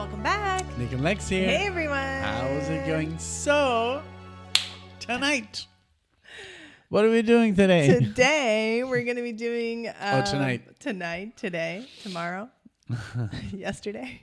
welcome back. NicknLex here. Hey, everyone. How's it going? So, tonight, what are we doing today? Today, we're going to be doing... Today, tomorrow, yesterday.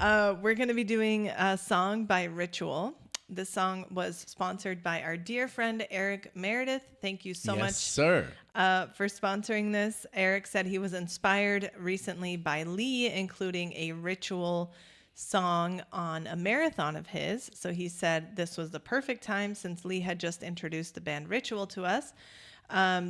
We're going to be doing a song by Ritual. This song was sponsored by our dear friend, Eric Meredith. Thank you so much. Yes, sir. For sponsoring this. Eric said he was inspired recently by Lee, including a Ritual song on a marathon of his. So he said this was the perfect time since Lee had just introduced the band Ritual to us.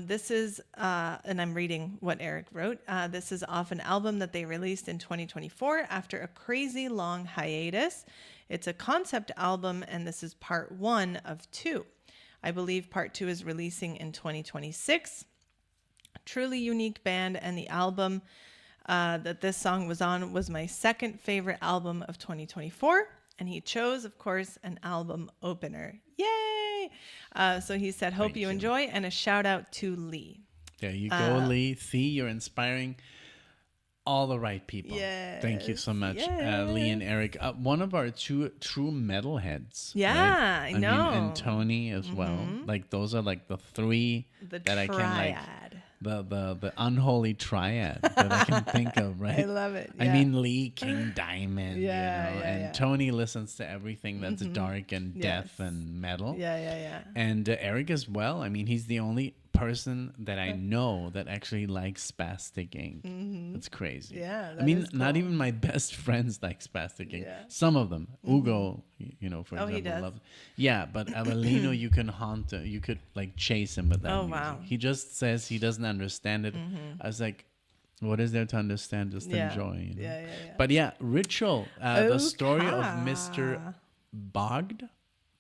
This is, and I'm reading what Eric wrote. This is off an album that they released in 2024 after a crazy long hiatus. It's a concept album, and this is part 1 of 2. I believe part 2 is releasing in 2026. Truly unique band, and the album that this song was on was my second favorite album of 2024. And he chose, of course, an album opener. Yay! So he said, hope you enjoy, and a shout out to Lee. There you go, Lee. See, you're inspiring all the right people. Yes. Thank you so much, Yes. Lee and Eric. One of our true metalheads. Yeah, right? I know. mean, and Tony as well. Like those are like the three The that I can like. triad. The unholy triad that I can think of, right? I love it. I yeah. mean, Lee, King Diamond, Yeah, you know, yeah, and yeah. Tony listens to everything that's dark and death Yes. and metal. Yeah. And Eric as well. I mean, he's the only person that I know that actually likes Spastic Inc. That's crazy. Yeah, I that mean, is not cool. even my best friends like Spastic Inc. Yeah. Some of them. Ugo, you know, for Oh, he example, does? loves. Yeah, but Avelino, you can haunt him. You could like chase him with that Oh, music. wow. He just says he doesn't understand it. I was like, what is there to understand? Just Yeah. enjoy. You know? Yeah. But yeah, Ritual, the story of Okay. Mr. Bogged,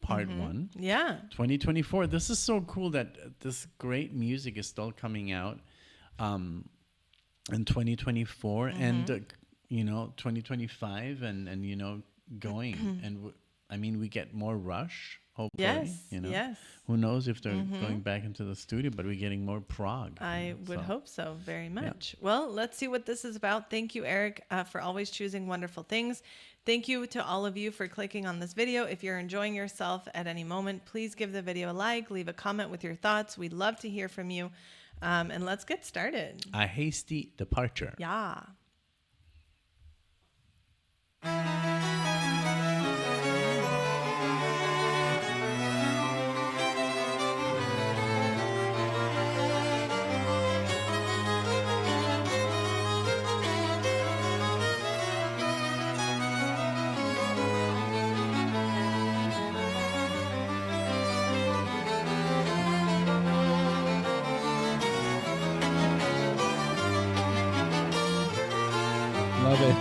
part 1. Yeah. 2024. This is so cool that this great music is still coming out in 2024 and 2025 and you know going and I mean we get more Rush hopefully. Yes. You know, Yes. who knows if they're going back into the studio, but we're getting more prog. I would hope so very much. Well, let's see what this is about. Thank you, Eric, for always choosing wonderful things. Thank you to all of you for clicking on this video. If you're enjoying yourself at any moment, please give the video a like, leave a comment with your thoughts. We'd love to hear from you. And let's get started. A hasty departure. Yeah. Love it.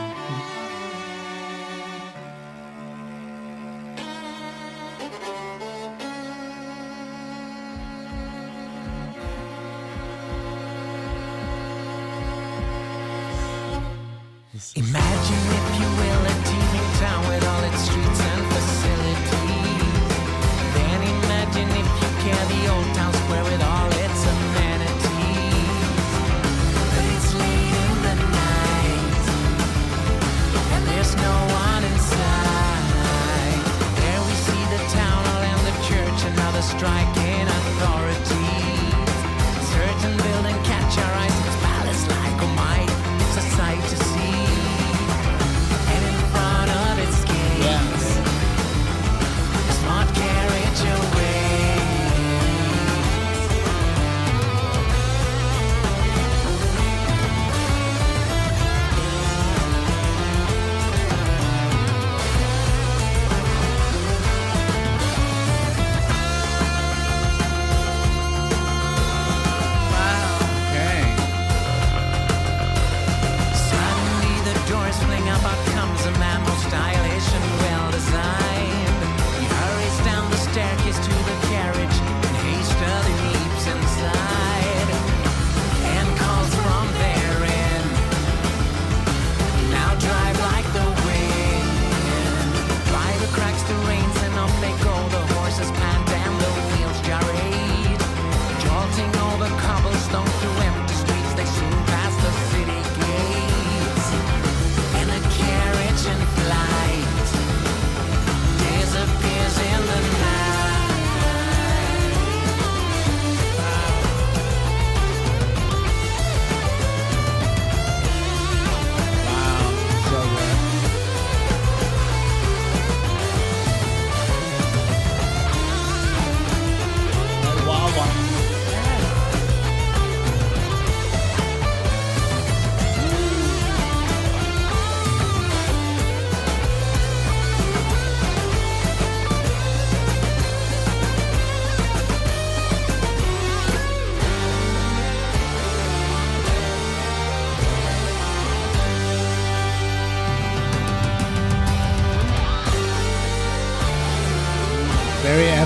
Imagine, if you will, a teeming town with all its streets and facilities. Then imagine, if you care, the old town square with all its amenities. But it's late in the night, and there's no one inside. There we see the town hall and the church and other striking authorities. Certain building catch our eyes, it's palace like, oh my, it's a sight to see. And in front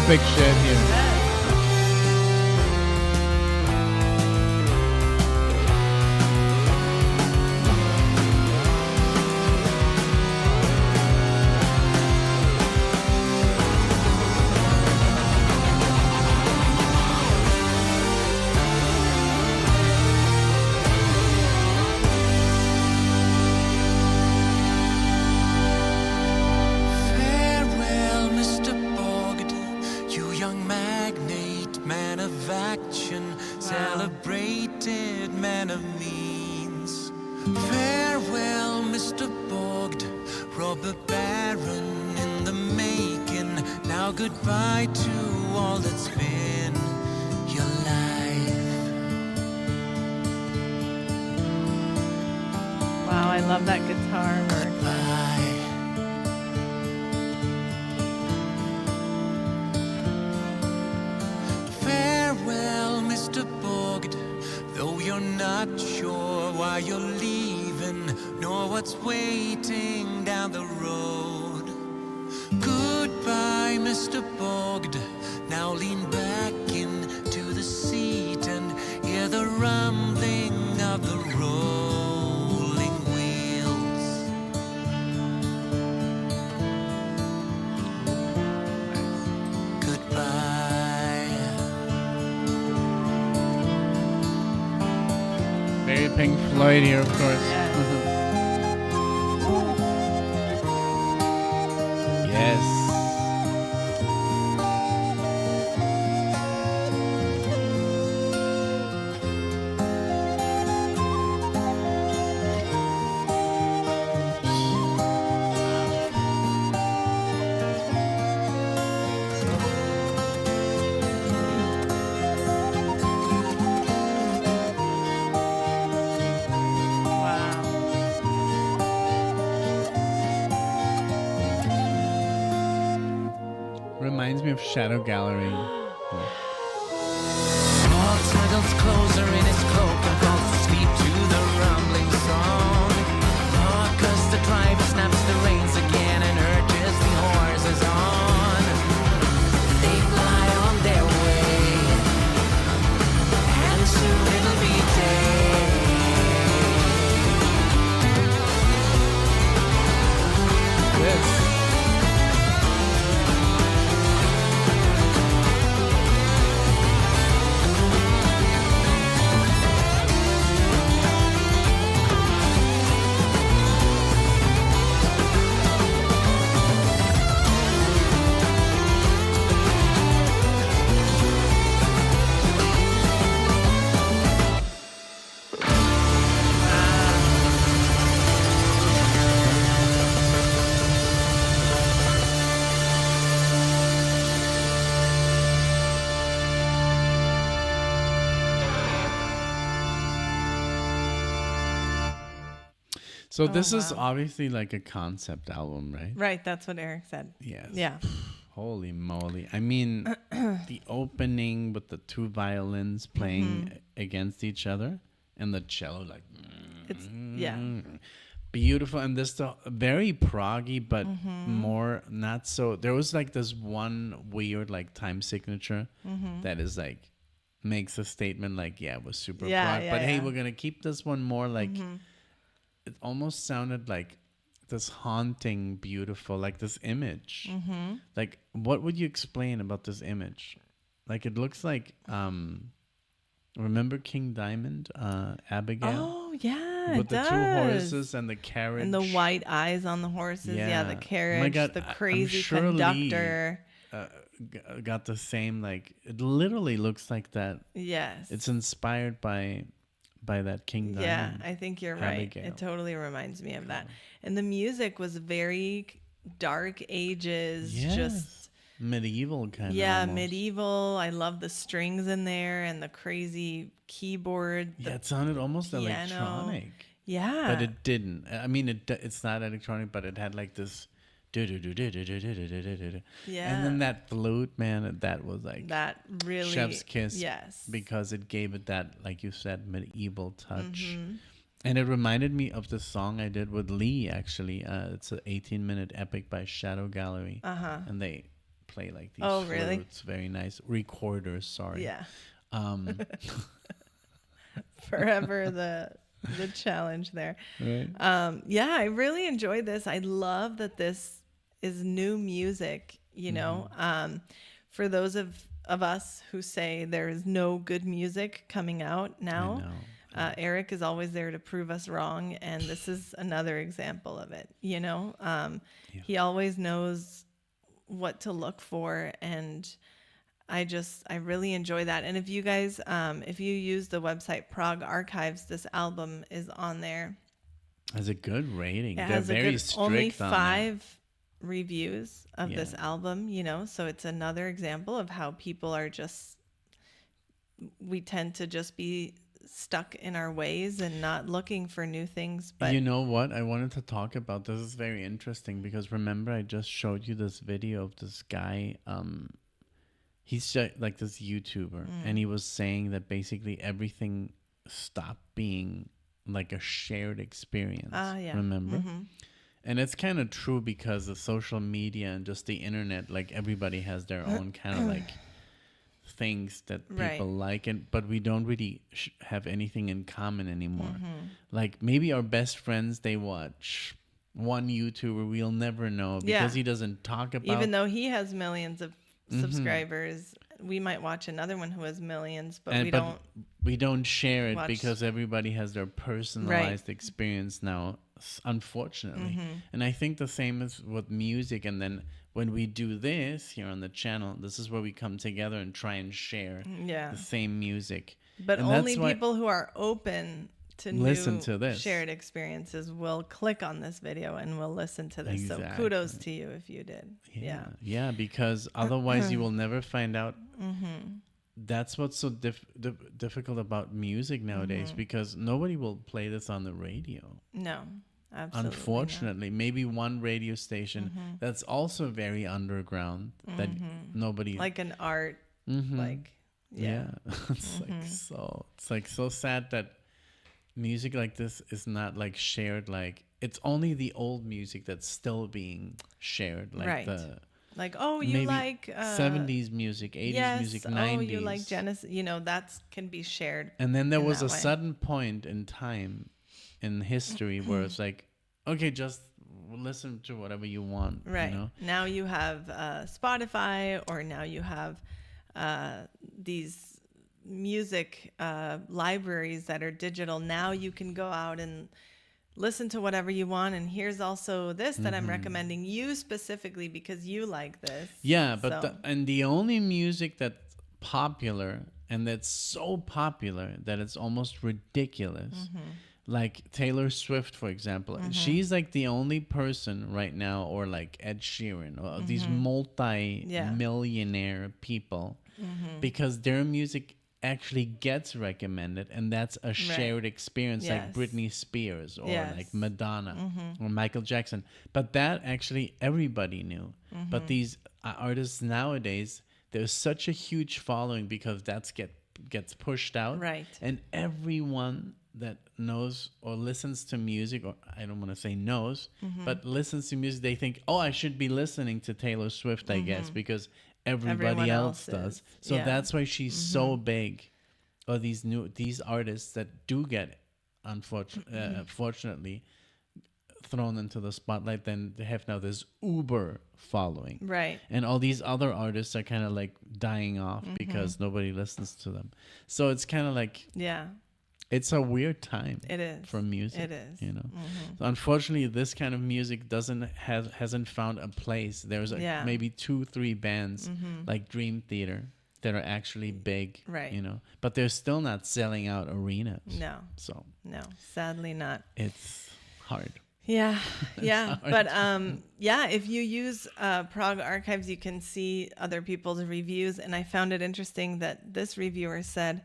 epic shit here. Farewell, Mr. Bogd, you young magnate, man of action, celebrated man of means. Farewell, Mr. Bogd, robber baron in the making. Now goodbye to all that's been your life. Wow, I love that guitar work. Bye. Farewell, Mr. Bogd, though you're not sure why you're leaving, nor what's waiting down the road. Goodbye, Mr. Bogd, now lean back into the seat and hear the rumbling of the rolling wheels. Goodbye. Very Pink Floyd here, of course. Yes. Wow. Reminds me of Shadow Gallery. Paul snuggles closer in his cloak and falls asleep to the rumbling song. Marcus the driver snaps the reins again and urges the horses on. They fly on their way, and soon it'll be day. Yes. So this is wow. obviously like a concept album, right? Right, that's what Eric said. Yes. Yeah. Holy moly. I mean, the opening with the two violins playing against each other and the cello like It's yeah. beautiful. And this the very proggy, but more not so. There was like this one weird like time signature that is like makes a statement like, yeah, it was super Yeah, prog. yeah, But hey, yeah. we're gonna keep this one more like it almost sounded like this haunting, beautiful, like this image. Like, what would you explain about this image? Like, it looks like, remember King Diamond, Abigail? Oh yeah, With it the does. two horses and the carriage. And the white eyes on the horses. Yeah, the Yeah. carriage, Oh my God, the I'm crazy sure Lee, conductor. got the same, like, it literally looks like that. Yes. It's inspired by that King yeah, Diamond. I think you're right. Abigail. It totally reminds me of that. And the music was very dark ages, Yes. just medieval kind of. yeah, almost. medieval. I love the strings in there and the crazy keyboard. Yeah, The, it sounded almost piano. electronic. yeah. But it didn't. I mean, it's not electronic, but it had like this. Yeah. And then that flute, man, that was like that really chef's kiss. Yes. Because it gave it that, like you said, medieval touch. Mm-hmm. And it reminded me of the song I did with Lee, actually. It's an 18-minute epic by Shadow Gallery. Uh-huh. And they play like these Oh, really? flutes, very nice recorders. Sorry. Yeah. Um, Forever the challenge there. right. Yeah, I really enjoyed this. I love that this is new music, you know. For those of us who say there is no good music coming out now, Eric is always there to prove us wrong, and this is another example of it, you know. He always knows what to look for, and I really enjoy that. And if you guys, if you use the website PROG Archives, this album is on there. Has a good rating. It They're has very strict only on 5 reviews of Yeah. this album, you know, so it's another example of how people are we tend to just be stuck in our ways and not looking for new things. But you know what? I wanted to talk about this. Is very interesting because remember I just showed you this video of this guy. He's like this YouTuber, and he was saying that basically everything stopped being like a shared experience. Yeah. Remember? And it's kind of true because of social media and just the internet. Like everybody has their own kind of like things that people like, but we don't really have anything in common anymore. Like maybe our best friends, they watch one YouTuber we'll never know because he doesn't talk about. Even though he has millions of subscribers, we might watch another one who has millions, but we don't share it watch. Because everybody has their personalized experience now, unfortunately. And I think the same is with music. And then when we do this here on the channel, this is where we come together and try and share the same music. But and only people who are open to listen new to this shared experiences will click on this video and will listen to this. Exactly. So kudos to you if you did. Yeah, because otherwise you will never find out. That's what's so difficult about music nowadays, because nobody will play this on the radio. No, absolutely Unfortunately, maybe one radio station that's also very underground that nobody like an art, like it's like so sad that music like this is not like shared. Like it's only the old music that's still being shared, like like, oh, you maybe like 70s music, 80s music, 90s. Oh, you like Genesis, you know, that can be shared. And then there was a sudden point in time in history where it's like, okay, just listen to whatever you want. Right. You know? Now you have Spotify, or now you have these music libraries that are digital. Now you can go out and listen to whatever you want, and here's also this that I'm recommending you specifically because you like this. Yeah, but the only music that's popular, and that's so popular that it's almost ridiculous, like Taylor Swift, for example. She's like the only person right now, or like Ed Sheeran, or these multi-millionaire people, because their music actually gets recommended, and that's a shared experience, like Britney Spears or like Madonna or Michael Jackson. But that actually everybody knew. But these artists nowadays, there's such a huge following because that's gets pushed out, and everyone that knows or listens to music, or I don't want to say knows, but listens to music, they think, oh, I should be listening to Taylor Swift, I guess, because everybody else does. So that's why she's so big. Or these artists that do get fortunately thrown into the spotlight, then they have now this uber following. Right. And all these other artists are kind of like dying off because nobody listens to them. So it's kind of like it's a weird time. It is for music. It is. You know. So unfortunately, this kind of music hasn't found a place. There's maybe 2-3 bands like Dream Theater that are actually big. Right. You know, but they're still not selling out arenas. No. So. No, sadly not. It's hard. Yeah, yeah, but if you use PROG Archives, you can see other people's reviews, and I found it interesting that this reviewer said,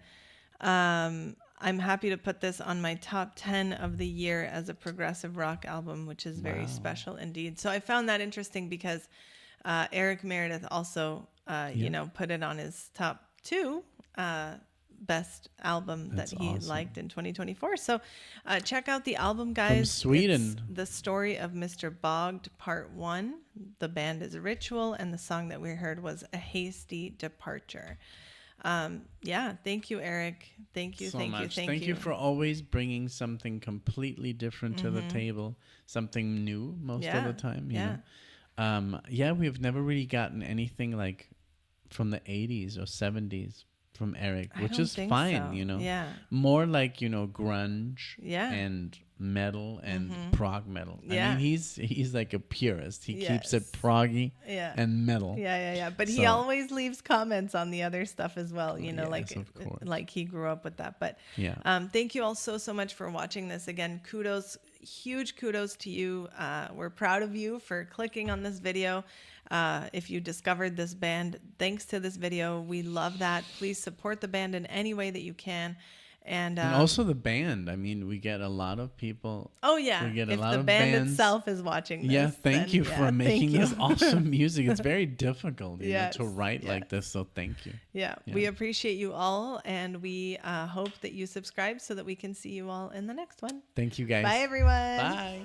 I'm happy to put this on my top 10 of the year as a progressive rock album, which is very special indeed. So I found that interesting because Eric Meredith also, put it on his top 2 best album that he liked in 2024. So check out the album, guys. From Sweden. It's The Story of Mr. Bogged Part 1. The band is Ritual, and the song that we heard was A Hasty Departure. Yeah, thank you, Eric. Thank you, so thank much. you, Thank you for always bringing something completely different to the table, something new most of the time. You know? Yeah, we've never really gotten anything like from the 80s or 70s from Eric, which is fine, you know. Yeah. More like, you know, grunge Yeah. and metal and prog metal. Yeah. I mean, he's like a purist. He keeps it Yes. proggy Yeah. and metal. Yeah. But he So- always leaves comments on the other stuff as well, you know, yes, of course. like he grew up with that. But Yeah. thank you all so much for watching this. Again, huge kudos to you. We're proud of you for clicking on this video. If you discovered this band, thanks to this video, we love that. Please support the band in any way that you can. And also the band. I mean, we get a lot of people. oh yeah, we get a if lot the of band bands. itself is watching this, Yeah, thank then, you for making thank this you. awesome music. It's very difficult, you Yes, know, to write yes. like this. So thank you. Yeah, we appreciate you all, and we hope that you subscribe so that we can see you all in the next one. Thank you, guys. Bye, everyone. Bye.